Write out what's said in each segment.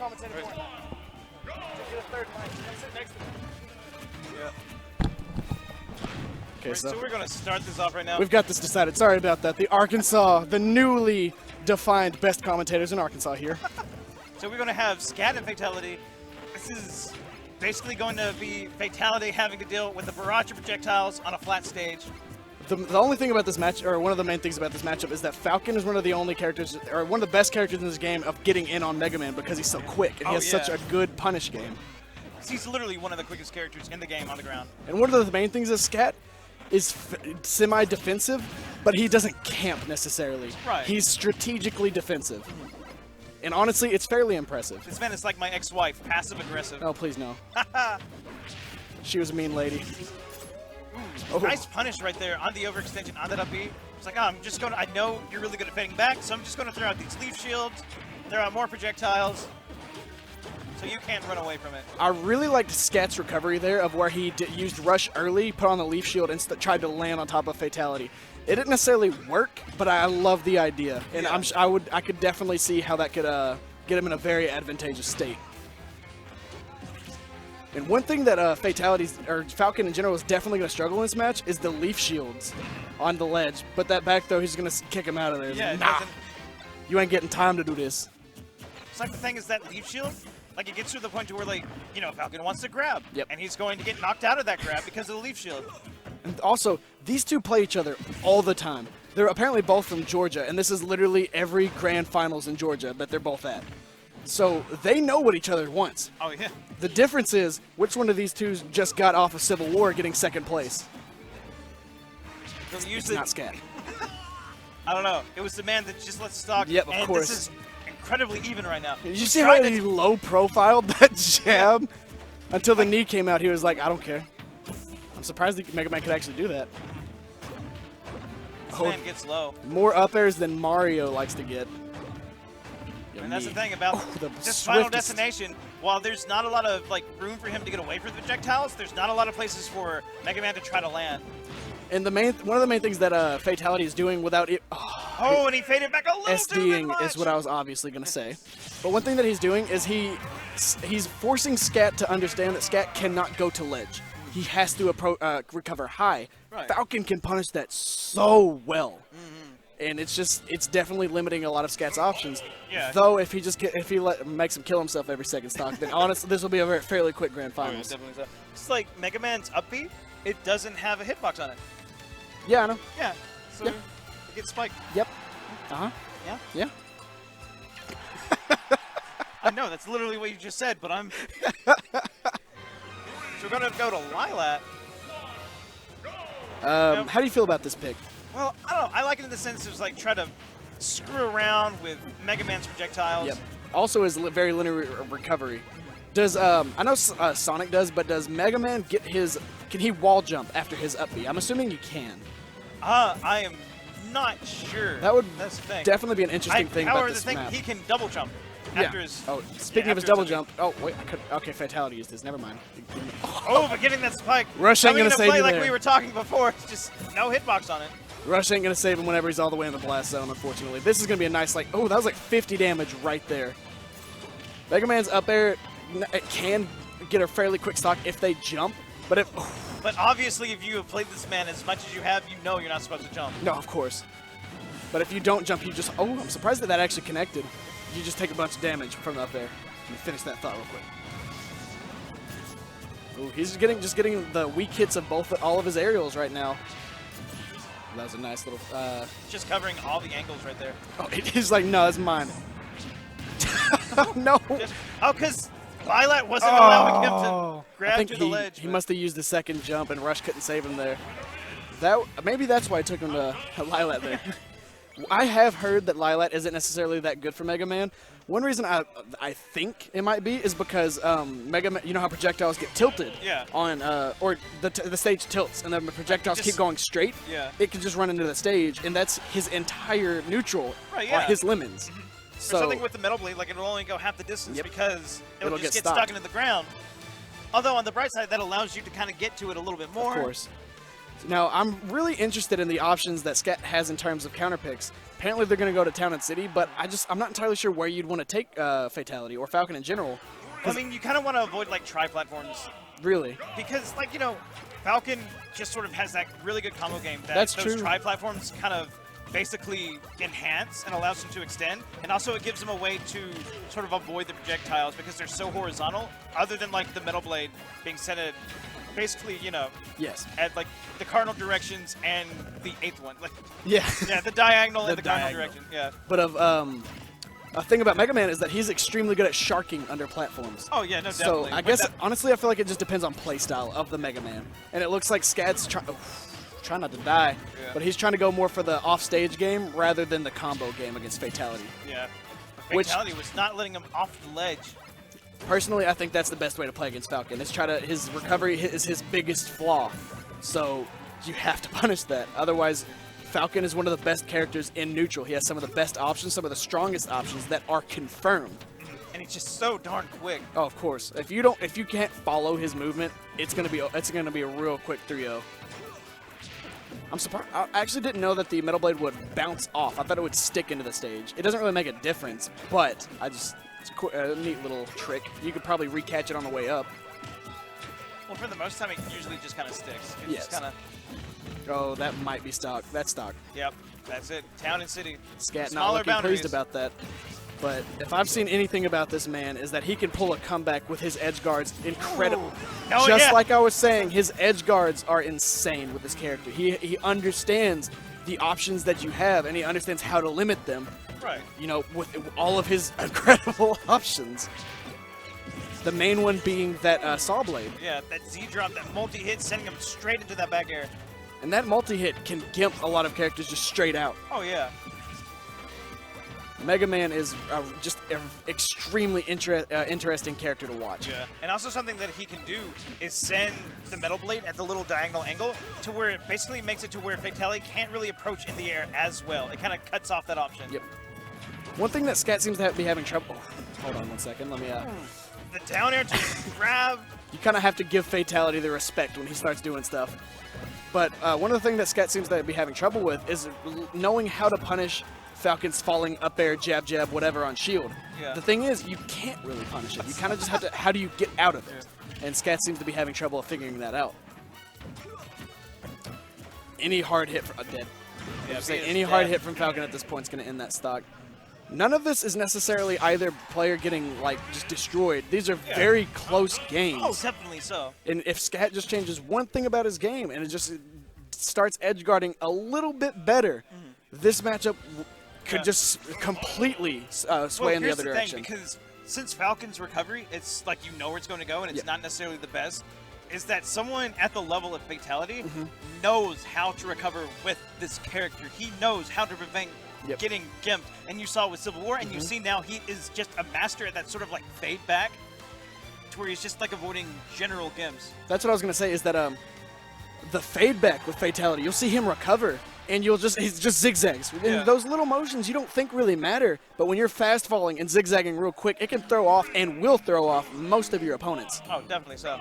commentator point. Just get a third mic. Come sit next to me. Yeah. Okay, So we're going to start this off right now. we've got this decided. Sorry about that. The Arkansas, the newly defined best commentators in Arkansas here. So we're going to have Scatt and Fatality. This is basically going to be Fatality having to deal with a barrage of projectiles on a flat stage. The only thing about this match, or one of the main things about this matchup, is that Falcon is one of the only characters, or one of the best characters in this game of getting in on Mega Man because he's so quick and he has such a good punish game. He's literally one of the quickest characters in the game on the ground. And one of the main things is Scatt is semi-defensive, but he doesn't camp necessarily. Right. He's strategically defensive. And honestly, it's fairly impressive. This man is like my ex-wife, passive-aggressive. Oh, please no. She was a mean lady. Oh. Nice punish right there on the overextension, on that up B. It's like, oh, I'm just going to, I know you're really good at fading back, so I'm just going to throw out these leaf shields, throw out more projectiles, so you can't run away from it. I really liked Scatt's recovery there of where he used Rush early, put on the leaf shield, and tried to land on top of Fatality. It didn't necessarily work, but I love the idea, and Yeah. I could definitely see how that could get him in a very advantageous state. And one thing that Falcon in general is definitely going to struggle in this match is the leaf shields on the ledge. But that back throw, he's going to kick him out of there. Yeah, Like, nah, you ain't getting time to do this. It's like the thing is that leaf shield, like it gets to the point to where, like, you know, Falcon wants to grab, and he's going to get knocked out of that grab because of the leaf shield. And also, these two play each other all the time. They're apparently both from Georgia, and this is literally every grand finals in Georgia that they're both at. So they know what each other wants. Oh, yeah. The difference is which one of these two just got off of Civil War getting second place. So It's usually, not Scatt. I don't know. It was the man that just lets us talk. Yep, of and course. This is incredibly even right now. Did you see how he low-profiled that jab? Until the knee came out, he was like, I don't care. I'm surprised that Mega Man could actually do that. This man gets low. More up airs than Mario likes to get. And that's the thing about this Final Destination. While there's not a lot of room for him to get away from the projectiles, there's not a lot of places for Mega Man to try to land. And one of the main things that Fatality is doing without it. Oh, and he faded back a little too much. SDing is what I was obviously going to say. But one thing that he's doing is he's forcing Scatt to understand that Scatt cannot go to ledge. He has to recover high. Right. Falcon can punish that so well. And it's definitely limiting a lot of Scatt's options. Yeah. Though if he makes him kill himself every second stock, then honestly this will be a fairly quick grand finals. Definitely so. It's like Mega Man's up B, it doesn't have a hitbox on it. Yeah, I know. Yeah. So it gets spiked. Yep. Uh-huh. Yeah. Yeah. I know, that's literally what you just said, but I'm... So we're going to go to Lilat. How do you feel about this pick? Well, I don't know. I like it in the sense of try to screw around with Mega Man's projectiles. Yep. Also is very linear recovery. Does I know Sonic does, but does Mega Man get his? Can he wall jump after his up B? I'm assuming he can. I am not sure. That's the thing. Definitely be an interesting thing about this map. He can double jump after his. Oh, speaking of his double jump. Oh wait, okay, Fatality used this. Never mind. Oh, but getting that spike. Rush ain't gonna save play you like there. we were talking before. It's just no hitbox on it. Rush ain't gonna save him whenever he's all the way in the blast zone. Unfortunately, this is gonna be a nice oh, that was like 50 damage right there. Mega Man's up there. It can get a fairly quick stock if they jump, but But obviously, if you have played this man as much as you have, you know you're not supposed to jump. No, of course. But if you don't jump, you just... Oh, I'm surprised that actually connected. You just take a bunch of damage from up there. Let me finish that thought real quick. Ooh, he's just getting the weak hits of all of his aerials right now. That was a nice little... Just covering all the angles right there. Oh, he's like, no, it's mine. No. Because Lilat wasn't allowing him to grab to the ledge. He must have used the second jump, and Rush couldn't save him there. Maybe that's why I took him to Lilat there. I have heard that Lilat isn't necessarily that good for Mega Man. One reason I think it might be is because Mega Man, you know how projectiles get tilted? Yeah. Or the stage tilts, and then the projectiles keep going straight? Yeah. It can just run into the stage, and that's his entire neutral, right, yeah. his lemons. So, something with the Metal Blade, it'll only go half the distance because it'll just get stuck into the ground. Although on the bright side, that allows you to kind of get to it a little bit more. Of course. Now, I'm really interested in the options that Scatt has in terms of counter picks. apparently they're going to go to Town and City, but I'm not entirely sure where you'd want to take Fatality or Falcon in general. I mean, you kind of want to avoid like tri-platforms. Really? Because like, you know, Falcon just sort of has that really good combo game that That's those true. tri-platforms kind of basically enhance and allows them to extend, and also it gives them a way to sort of avoid the projectiles because they're so horizontal, other than like the metal blade being set at basically, you know, Yes. at like the cardinal directions and the 8th one. Like, Yeah. yeah, the diagonal and The the cardinal diagonal. direction. Yeah. But a thing about Mega Man is that he's extremely good at sharking under platforms. Oh yeah, no, So definitely. I With guess that- honestly, I feel like it just depends on playstyle of the Mega Man, and it looks like Scatt's trying not to die, Yeah. but he's trying to go more for the offstage game rather than the combo game against Fatality. yeah. Which- Fatality was not letting him off the ledge. Personally, I think that's the best way to play against Falcon. Is his recovery is his biggest flaw, so you have to punish that. Otherwise, Falcon is one of the best characters in neutral. He has some of the best options, some of the strongest options that are confirmed. And he's just so darn quick. Oh, of course. If you can't follow his movement, it's gonna be a real quick 3-0. I'm surprised. I actually didn't know that the Metal Blade would bounce off. I thought it would stick into the stage. It doesn't really make a difference, but it's a neat little trick. You could probably recatch it on the way up. Well, for the most time, it usually just kind of sticks. It Yes. just kind of, Oh, that might be stock. That's stock. yep, that's it. Town and City. Scat not Smaller looking boundaries. pleased about that. But if I've seen anything about this man is that he can pull a comeback with his edge guards incredible. Oh, Just yeah. like I was saying, his edge guards are insane with this character. He understands the options that you have, and he understands how to limit them, Right. you know, with all of his incredible options. The main one being that saw blade. Yeah, that Z drop, that multi-hit, sending him straight into that back air. And that multi-hit can gimp a lot of characters just straight out. Oh, yeah. Mega Man is just an extremely interesting character to watch. Yeah. And also something that he can do is send the Metal Blade at the little diagonal angle to where it basically makes it to where Fatality can't really approach in the air as well. It kind of cuts off that option. Yep. One thing that Scat seems to be having trouble. Oh, hold on one second. Let me. The down air to grab. You kind of have to give Fatality the respect when he starts doing stuff. But one of the things that Scat seems to be having trouble with is knowing how to punish Falcon's falling up air, jab, jab, whatever on shield. Yeah. The thing is, you can't really punish it. You kind of just have to. How do you get out of it? And Scat seems to be having trouble figuring that out. Any hard hit for dead. Yeah, Say he is any hard dead. hit from Falcon at this point is going to end that stock. None of this is necessarily either player getting like just destroyed. These are very close games. Oh, definitely so. And if Scat just changes one thing about his game and it just starts edge guarding a little bit better, this matchup could just completely sway in the here's other direction. Thing, because since Falcon's recovery, it's like you know where it's going to go, and it's not necessarily the best. Is that someone at the level of Fatality knows how to recover with this character? He knows how to prevent getting gimped, and you saw with Civil War, and you see now he is just a master at that sort of like fade back, to where he's just like avoiding general gimps. That's what I was gonna say. Is that the fade back with Fatality, you'll see him recover, and he's just zigzags. And those little motions you don't think really matter, but when you're fast falling and zigzagging real quick, it can throw off and will throw off most of your opponents. Oh, definitely so.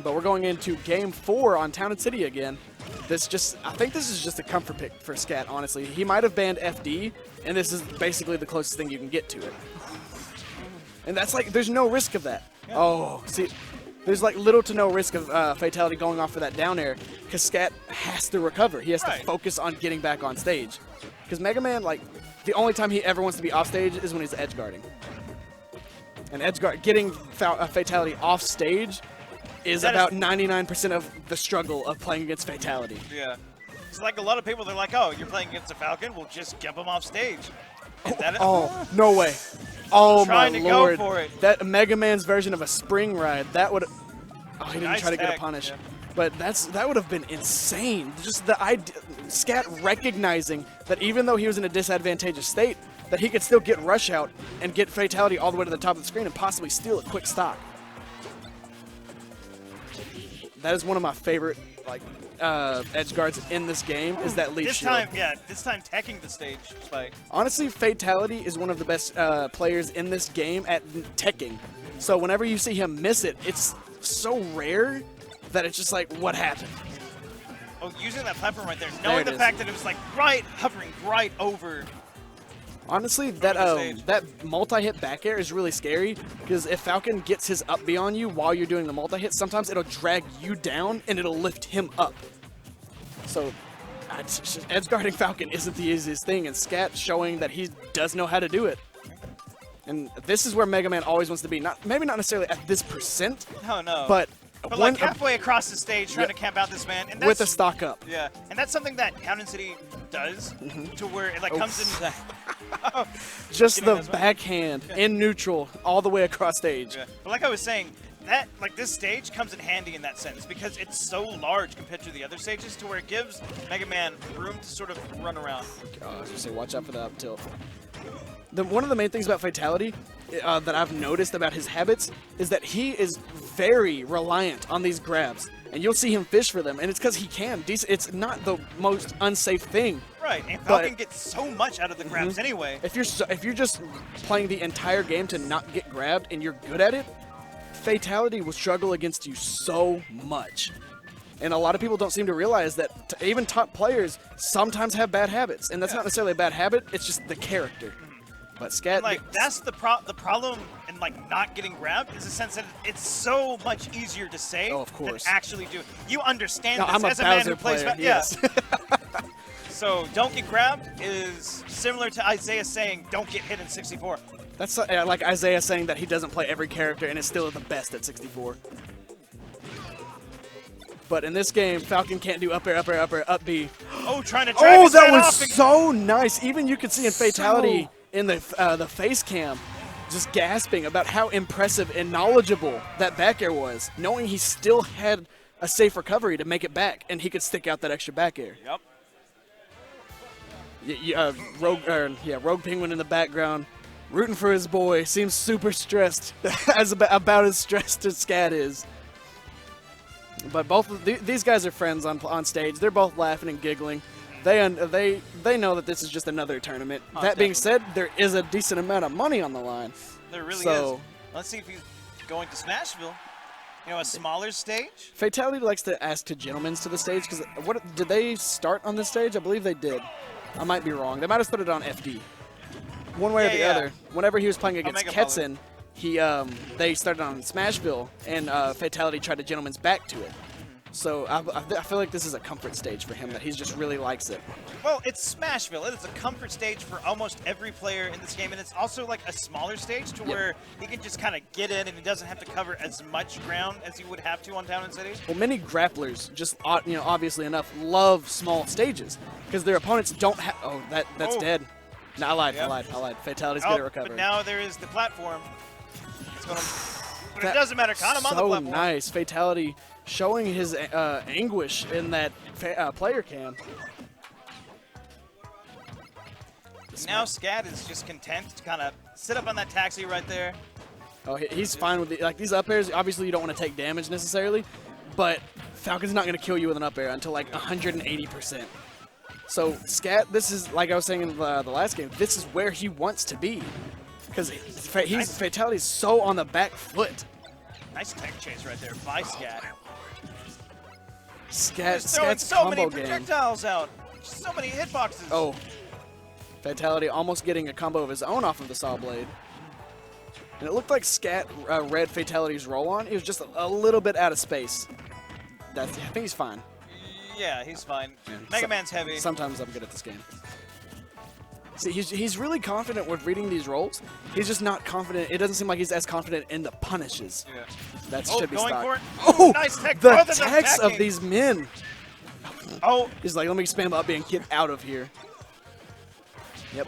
But we're going into Game 4 on Town and City again. I think this is just a comfort pick for Scat, honestly. He might have banned FD, and this is basically the closest thing you can get to it. And that's like, there's no risk of that. Yeah. Oh, see, there's like little to no risk of Fatality going off for that down air, because Scat has to recover. He has to focus on getting back on stage. Because Mega Man, like, the only time he ever wants to be off stage is when he's edge guarding. And getting Fatality off stage is about 99% of the struggle of playing against Fatality. Yeah. It's like a lot of people, they're like, oh, you're playing against a Falcon? We'll just gimp him off stage. Oh, no way. Oh, my Trying to lord. go for it. That Mega Man's version of a spring ride, that would... Oh, he didn't Nice try to get a tag, punish. yeah. But that would have been insane. Just the idea, Scat recognizing that even though he was in a disadvantageous state, that he could still get rush out and get Fatality all the way to the top of the screen and possibly steal a quick stock. That is one of my favorite edge guards in this game, is that leaf shield. This time teching the stage spike. Honestly, Fatality is one of the best players in this game at teching. So whenever you see him miss it, it's so rare that it's just like, what happened? using that platform right there, There knowing it the is. fact that it was like hovering right over. Honestly, the that stage. that multi-hit back air is really scary because if Falcon gets his up B on you while you're doing the multi-hit, sometimes it'll drag you down and it'll lift him up. So, edgeguarding Falcon isn't the easiest thing, and Scatt showing that he does know how to do it. And this is where Mega Man always wants to be. Maybe not necessarily at this percent, No. but But when like halfway across the stage, trying to camp out this man, and that's, with a stock up. Yeah, and that's something that Counter City does to where it like comes in. Just Getting the this one. backhand in neutral all the way across stage. Yeah. But like I was saying, that like this stage comes in handy in that sense because it's so large compared to the other stages to where it gives Mega Man room to sort of run around. Oh, I was gonna say, watch out for the up tilt. One of the main things about Fatality that I've noticed about his habits is that he is very reliant on these grabs, and you'll see him fish for them, and it's because he can. It's not the most unsafe thing. Right, and Falcon gets so much out of the grabs anyway. If you're just playing the entire game to not get grabbed and you're good at it, Fatality will struggle against you so much. And a lot of people don't seem to realize that even top players sometimes have bad habits, and that's not necessarily a bad habit. It's just the character. But Scatt, Like that's the problem in like not getting grabbed is the sense that it's so much easier to say Oh, of course. than actually do. You understand No, this I'm a as a man Bowser who plays. player, Yeah. yes. So don't get grabbed is similar to Isaiah saying don't get hit in 64. That's like Isaiah saying that he doesn't play every character and is still the best at 64. But in this game, Falcon can't do up air, up air, up air, up B. Oh, trying to drag Oh, his that head was off and- so nice. Even you could see in Fatality in the face cam, just gasping about how impressive and knowledgeable that back air was, knowing he still had a safe recovery to make it back, and he could stick out that extra back air. Yep. Rogue Penguin in the background, rooting for his boy, seems super stressed, about as stressed as Scatt is. But both of these guys are friends on stage. They're both laughing and giggling. They know that this is just another tournament. That being said, there is a decent amount of money on the line. There really So- is. Let's see if he's going to Smashville. You know, a smaller stage. Fatality likes to ask to gentlemen's to the stage because what did they start on this stage? I believe they did. I might be wrong. They might have started on FD. One way or the other. Whenever he was playing against Omega Ketson, they started on Smashville, and Fatality tried to gentleman's back to it. So I feel like this is a comfort stage for him, that he just really likes it. Well, it's Smashville. It is a comfort stage for almost every player in this game, and it's also like a smaller stage to where he can just kind of get in and he doesn't have to cover as much ground as he would have to on Town and City. Well, many grapplers, just obviously enough, love small stages because their opponents don't have. Oh, that's dead. No, I lied. I lied. Fatality's good at recovering. But now there is the platform. It's gonna, but it doesn't matter. Count him on the So platform. nice. Fatality showing his anguish in that player cam. Now Scatt is just content to kind of sit up on that taxi right there. Oh, he's fine with these up airs. Obviously, you don't want to take damage necessarily, but Falcon's not going to kill you with an up air until like 180%. So Scatt, this is, like I was saying in the last game, this is where he wants to be. Because Fatality's so on the back foot. Nice tech chase right there by Scatt. Scatt's so many combo game. projectiles out. So many hitboxes. Oh. Fatality almost getting a combo of his own off of the saw blade. And it looked like Scatt read Fatality's roll on. He was just a little bit out of space. I think he's fine. Yeah, he's fine. Mega Man's heavy. Sometimes I'm good at this game. See, he's really confident with reading these rolls. He's just not confident. It doesn't seem like he's as confident in the punishes. Yeah. That Oh, should be going stock. for it. Oh, Nice tech. the Both of them techs of attacking. these men. Oh, He's like, let me spam up and get out of here. Yep.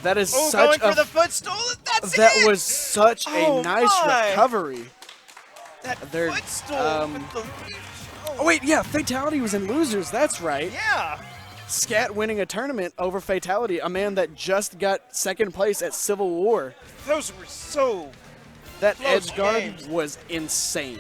That is oh, such going a for the footstool. That's that it. was such Oh a nice my. recovery. That they're, footstool with the reach. Oh wait, yeah, Fatality was in losers. That's right. Yeah. Scatt winning a tournament over Fatality, a man that just got second place at Civil War. Those were so. That Close edge guard games. was insane.